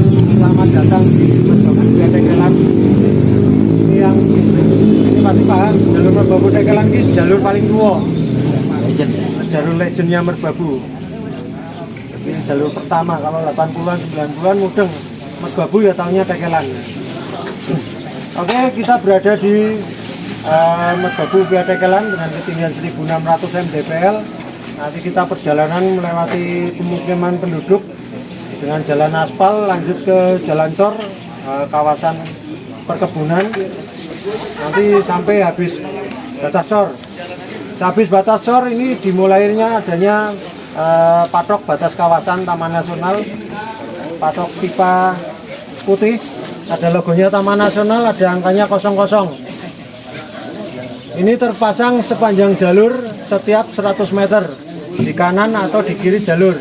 dan selamat datang di Merbabu Tekelan. Ini pasti paham, jalur Merbabu Tekelan ini jalur paling tua. Legend. Jalur legendnya Merbabu. Ini jalur pertama, kalau 80-an, 90-an mudeng Merbabu ya tahunya Tekelan. Oke, kita berada di Merbabu via Tekelan dengan ketinggian 1600 mdpl. Nanti kita perjalanan melewati pemukiman penduduk dengan jalan aspal, lanjut ke jalan cor, kawasan perkebunan. Nanti sampai habis batas cor. Habis batas cor ini dimulainya adanya patok batas kawasan Taman Nasional, patok pipa putih, ada logonya Taman Nasional, ada angkanya 00. Ini terpasang sepanjang jalur setiap 100 meter di kanan atau di kiri jalur.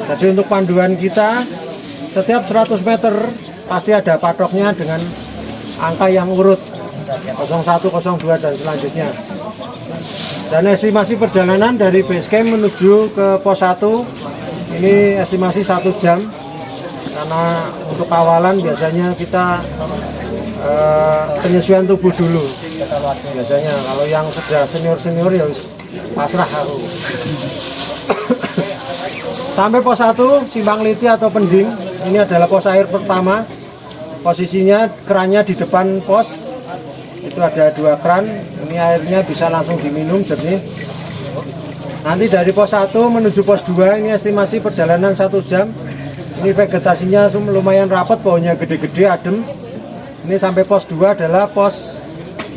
Jadi untuk panduan kita setiap 100 meter pasti ada patoknya dengan angka yang urut 01, 02 dan selanjutnya. Dan estimasi perjalanan dari base camp menuju ke pos 1 ini estimasi 1 jam, karena untuk awalan biasanya kita penyesuaian tubuh dulu. Biasanya kalau yang sudah senior ya pasrah aku. Sampai pos 1 Simpang Liti atau Pending, ini adalah pos air pertama. Posisinya kerannya di depan pos, itu ada 2 keran, ini airnya bisa langsung diminum jernih. Nanti dari pos 1 menuju pos 2 ini estimasi perjalanan 1 jam. Ini vegetasinya lumayan rapat, pohonnya gede-gede, adem. Ini sampai pos 2 adalah pos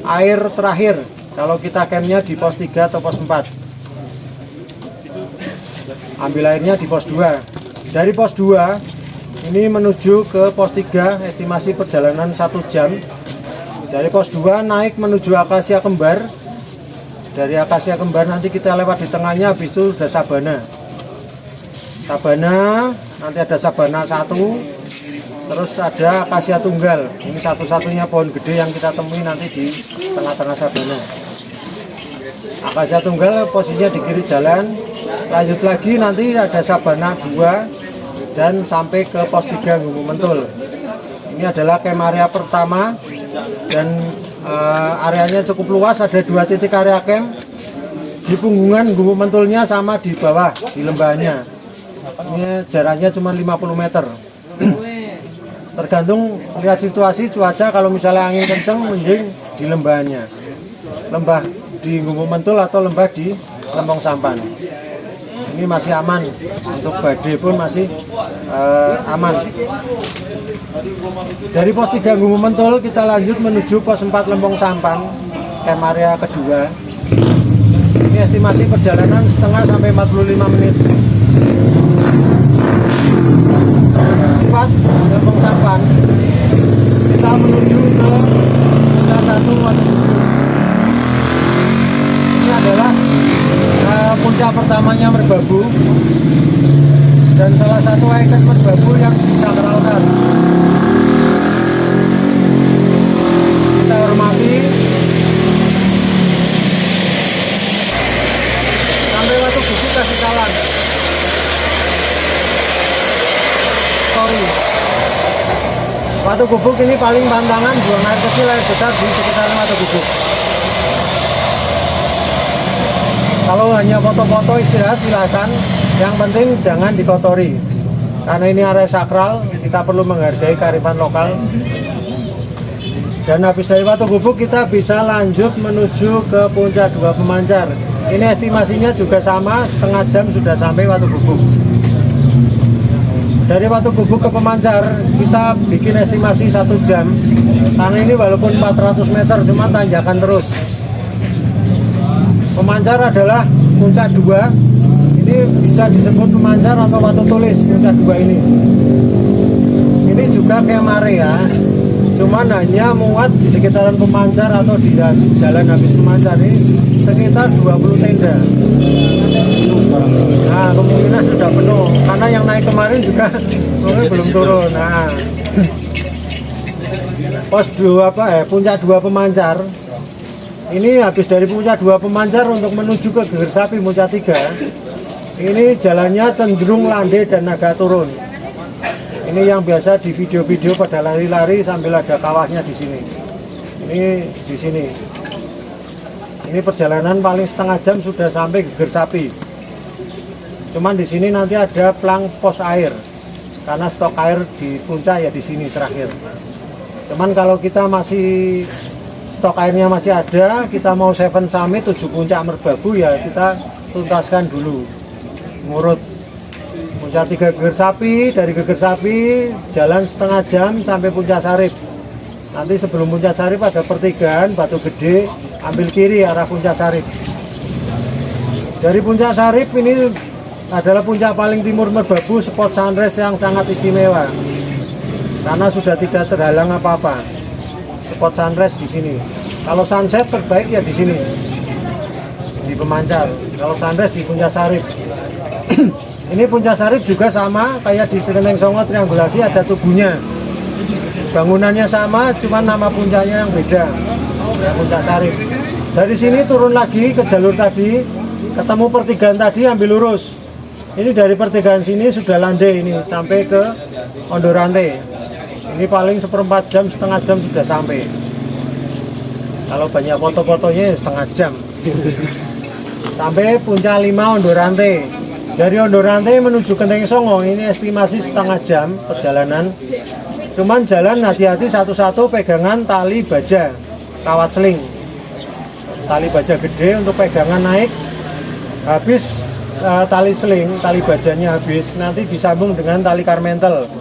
air terakhir kalau kita campnya di pos 3 atau pos 4. Ambil airnya di pos 2. Dari pos 2 ini menuju ke pos 3 estimasi perjalanan 1 jam. Dari pos 2 naik menuju Akasia Kembar. Dari Akasia Kembar nanti kita lewat di tengahnya, habis itu sudah Sabana. Sabana, nanti ada Sabana 1, terus ada Akasia Tunggal. Ini satu-satunya pohon gede yang kita temui nanti di tengah-tengah Sabana. Akasia Tunggal posisinya di kiri jalan. Lanjut lagi nanti ada Sabana 2 dan sampai ke pos 3 Gumuk Mentul. Ini adalah camp area pertama dan areanya cukup luas, ada 2 titik area camp di punggungan Gumuk Mentulnya sama di bawah di lembahnya. Ini jaraknya cuma 50 meter. Tergantung lihat situasi cuaca, kalau misalnya angin kenceng mending di lembahnya, lembah di Gumuk Mentul atau lembah di Lempong Sampan. Ini masih aman, untuk badai pun masih aman. Dari pos 3 Gumuk Mentul kita lanjut menuju pos 4 Lempong Sampan, camp area kedua. Ini estimasi perjalanan setengah sampai 45 menit. 4 Lempong Sampan kita menuju ke Puncak 1 Wadukubu. Ini adalah puncak pertamanya Merbabu dan salah satu ikon Merbabu yang disakralkan. Kita hormati sampai Wadukubu kasih salam. Wadukubu ini paling pantangan, buang air kecil air besar di sekitaran Wadukubu. Kalau hanya foto-foto istirahat silakan, yang penting jangan dikotori. Karena ini area sakral, kita perlu menghargai kearifan lokal. Dan habis dari Wadukubu kita bisa lanjut menuju ke Puncak 2 Pemancar. Ini estimasinya juga sama, setengah jam sudah sampai Wadukubu. Dari Wadukubu ke Pemancar kita bikin estimasi 1 jam. Karena ini walaupun 400 meter cuma tanjakan terus. Pemancar adalah puncak 2. Ini bisa disebut Pemancar atau Watu Tulis, puncak 2 ini. Ini juga camp area, cuman hanya muat di sekitaran Pemancar atau di jalan habis Pemancar ini sekitar 20 tenda. Nah, kemungkinan sudah penuh karena yang naik kemarin juga belum turun. Nah, pos 2 puncak 2 Pemancar. Ini habis dari Puncak 2 Pemancar untuk menuju ke Geger Sapi Puncak 3. Ini jalannya cenderung landai dan agak turun. Ini yang biasa di video-video pada lari-lari sambil ada kawahnya di sini. Ini di sini. Ini perjalanan paling setengah jam sudah sampai Geger Sapi. Cuman di sini nanti ada plang pos air. Karena stok air di puncak ya di sini terakhir. Cuman kalau kita masih stok airnya masih ada, kita mau 7 Summit 7 puncak Merbabu ya kita tuntaskan dulu. Ngurut puncak 3 Geger Sapi, dari Geger Sapi jalan setengah jam sampai Puncak Sarip. Nanti sebelum Puncak Sarip ada pertigaan Batu Gede, ambil kiri arah Puncak Sarip. Dari Puncak Sarip ini adalah puncak paling timur Merbabu, spot sunrise yang sangat istimewa. Karena sudah tidak terhalang apa-apa. Spot sunrise di sini. Kalau sunset terbaik ya di sini. Di Pemancar. Kalau sunrise di Puncak Sarip. Ini Puncak Sarip juga sama kayak di Kelenteng Songo triangulasi, ada tubuhnya. Bangunannya sama, cuma nama puncaknya yang beda. Ya, Puncak Sarip. Dari sini turun lagi ke jalur tadi, ketemu pertigaan tadi ambil lurus. Ini dari pertigaan sini sudah landai ini sampai ke Ondorante. Ini paling 1/4 jam, setengah jam sudah sampai. Kalau banyak foto-fotonya setengah jam. Sampai Puncak 5 Ondorante. Dari Ondorante menuju Kelenteng Songo ini estimasi setengah jam perjalanan. Cuman jalan hati-hati, satu-satu pegangan tali baja, kawat seling. Tali baja gede untuk pegangan naik. Habis tali seling, tali bajanya habis, nanti disambung dengan tali karmentel.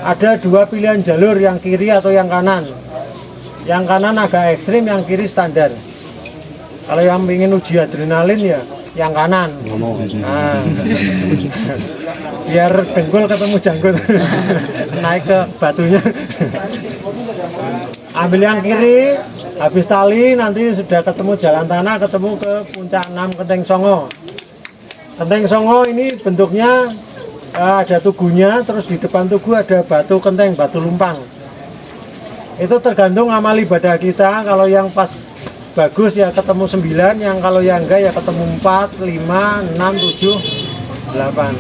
Ada 2 pilihan jalur, yang kiri atau yang kanan. Yang kanan agak ekstrim, yang kiri standar. Kalau yang ingin uji adrenalin ya yang kanan. Nah, biar dengkul ketemu janggut. Naik ke batunya. Ambil yang kiri, habis tali nanti sudah ketemu jalan tanah, ketemu ke Puncak 6 Kelenteng Songo. Kelenteng Songo ini bentuknya ada tugunya, terus di depan tugu ada batu kenteng, batu lumpang. Itu tergantung amal ibadah kita. Kalau yang pas bagus ya ketemu 9, yang kalau yang enggak ya ketemu 4, 5, 6, 7, 8.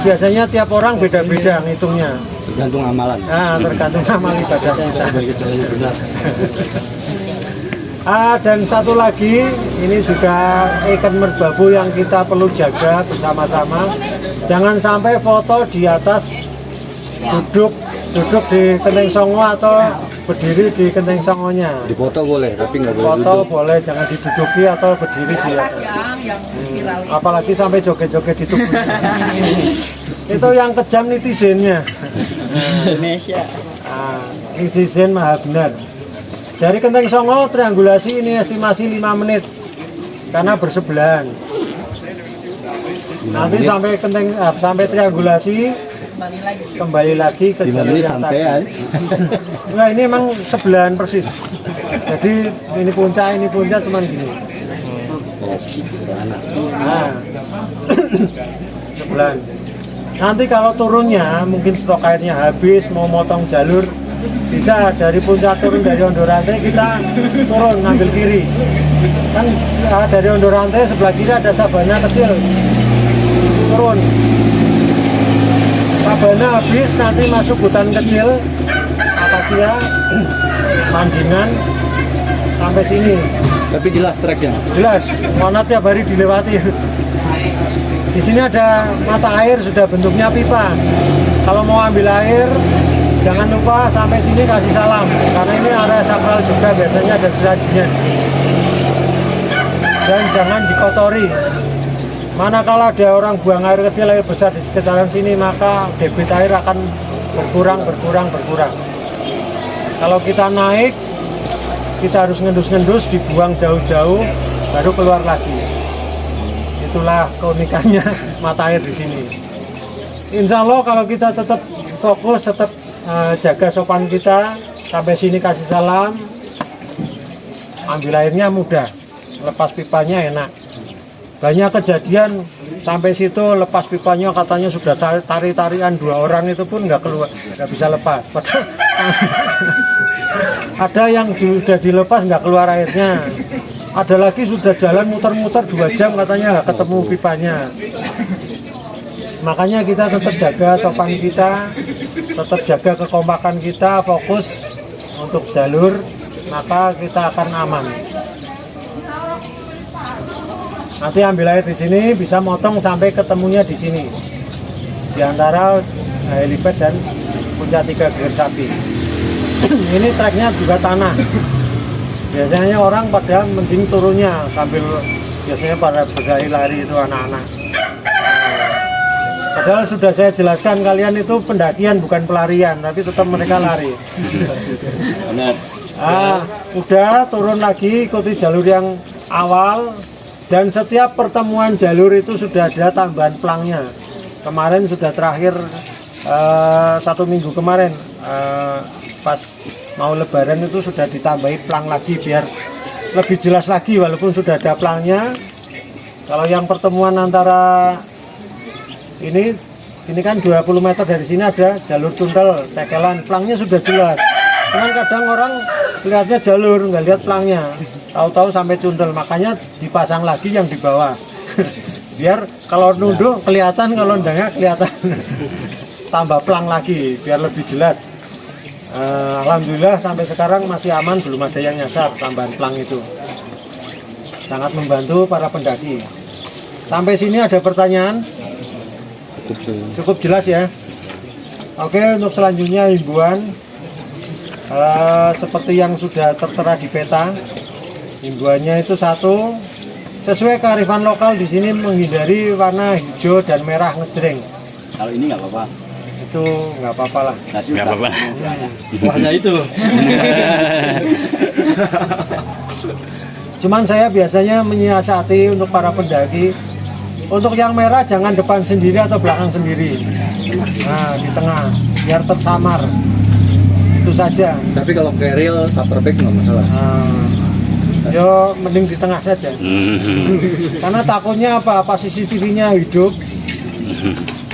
Biasanya tiap orang beda-beda ngitungnya. Tergantung amalan. Tergantung amal ibadah kita. Dan satu lagi, ini juga ikon Merbabu yang kita perlu jaga bersama-sama. Jangan sampai foto di atas duduk di Kelenteng Songo atau berdiri di Kelenteng Songonya. Di foto boleh, tapi nggak boleh foto duduk. Boleh, jangan diduduki atau berdiri di atas. Apalagi sampai joget-joget di tubuhnya. Itu yang kejam netizennya. Indonesia. Netizen maha benar. Dari Kelenteng Songo triangulasi ini estimasi 5 menit karena bersebelahan. Nanti sampai triangulasi kembali lagi ke jalur yang tadi. Nah, ini emang sebelahan persis. Jadi ini puncak cuman gini. Sebelahan. Nanti kalau turunnya mungkin stok airnya habis, mau motong jalur, bisa dari puncak turun dari Ondorante kita turun ngambil kiri. Kan dari Ondorante sebelah kiri ada sabana kecil. Turun. Sabana habis nanti masuk hutan kecil, akasia, Mandingan sampai sini. Tapi jelas treknya. Jelas, mana tiap hari dilewati. Di sini ada mata air sudah bentuknya pipa. Kalau mau ambil air, jangan lupa sampai sini kasih salam, karena ini area sakral juga, biasanya ada sesajinya. Dan jangan dikotori. Manakala ada orang buang air kecil, air besar di sekitaran sini, maka debit air akan berkurang. Kalau kita naik, kita harus ngendus-ngendus, dibuang jauh-jauh, baru keluar lagi. Itulah keunikannya mata air di sini. Insya Allah kalau kita tetap fokus, tetap jaga sopan kita, sampai sini kasih salam, ambil airnya mudah, lepas pipanya enak. Banyak kejadian sampai situ lepas pipanya katanya sudah tari-tarian 2 orang itu pun nggak keluar, nggak bisa lepas. Padahal ada yang sudah dilepas nggak keluar airnya. Ada lagi sudah jalan muter-muter 2 jam katanya nggak ketemu pipanya. Makanya kita tetap jaga sopan kita, tetap jaga kekompakan kita, fokus untuk jalur, maka kita akan aman. Nanti ambil air di sini, bisa motong sampai ketemunya di sini, di antara helipad dan puncak 3 gear sapi. Ini treknya juga tanah. Biasanya orang pada mending turunnya sambil biasanya pada berlari lari itu anak-anak. Padahal sudah saya jelaskan kalian itu pendakian bukan pelarian, tapi tetap mereka lari. Benar. Udah turun lagi, ikuti jalur yang awal, dan setiap pertemuan jalur itu sudah ada tambahan pelangnya. Kemarin sudah terakhir 1 minggu kemarin, pas mau lebaran itu sudah ditambahi pelang lagi biar lebih jelas lagi walaupun sudah ada pelangnya. Kalau yang pertemuan antara ini kan 20 meter dari sini ada jalur cundel, tekelan, pelangnya sudah jelas. Cuman kadang orang lihatnya jalur, nggak lihat pelangnya, tahu-tahu sampai cundel, makanya dipasang lagi yang di bawah. Biar kalau nunduk kelihatan, kalau enggak kelihatan. Tambah pelang lagi biar lebih jelas. Alhamdulillah sampai sekarang masih aman, belum ada yang nyasar tambahan pelang itu. Sangat membantu para pendaki. Sampai sini ada pertanyaan? Cukup jelas ya. Oke, untuk selanjutnya himbauan seperti yang sudah tertera di peta. Himbauannya itu satu, sesuai kearifan lokal di sini menghindari warna hijau dan merah ngejreng. Kalau ini nggak apa-apa. Itu nggak apa-apa lah. Nggak apa-apa. Warna itu. Cuman saya biasanya menyiasati untuk para pendaki, untuk yang merah jangan depan sendiri atau belakang sendiri. Nah, di tengah biar tersamar. Itu saja. Tapi kalau keril coverback nggak masalah. Yo mending di tengah saja. Karena takutnya apa CCTV-nya hidup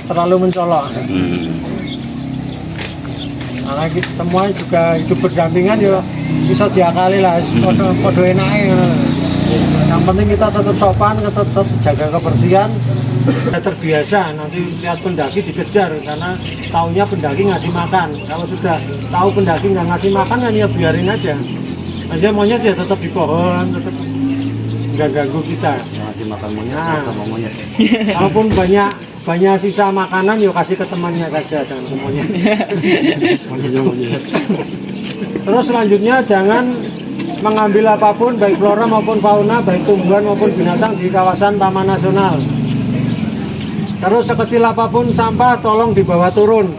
terlalu mencolok. Nah, semua juga hidup berdampingan yo bisa diakali lah, podo enake. Yang penting kita tetap sopan, tetap jaga kebersihan. Sudah terbiasa nanti lihat pendaki dikejar karena taunya pendaki ngasih makan. Kalau sudah tahu pendaki nggak ngasih makan kan ya biarin aja. Aja monyet ya tetap di pohon, tetap nggak ganggu kita. Ngasih makan monyet sama monyet. Kalaupun banyak sisa makanan yuk kasih ke temannya saja, jangan ke monyet. Monyet. Terus selanjutnya jangan mengambil apapun baik flora maupun fauna, baik tumbuhan maupun binatang di kawasan Taman Nasional. Terus sekecil apapun sampah tolong dibawa turun,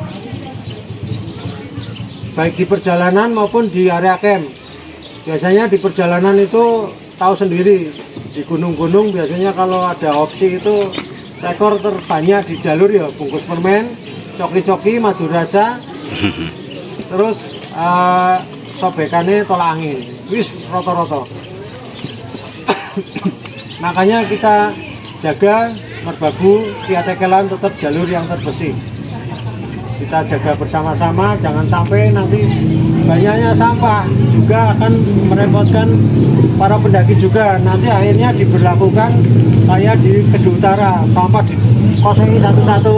baik di perjalanan maupun di area camp. Biasanya di perjalanan itu tahu sendiri, di gunung-gunung biasanya kalau ada opsi itu rekor terbanyak di jalur ya bungkus permen, coki-coki, madu rasa, terus sobekannya tolak angin, wis roto-roto. Makanya kita jaga merbabu, tiatekelan tetap jalur yang terbersih. Kita jaga bersama-sama, jangan sampai nanti banyaknya sampah juga akan merepotkan para pendaki juga. Nanti akhirnya diberlakukan kayak di Kedung Utara, sampah dikosongi satu-satu,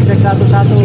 cek satu-satu.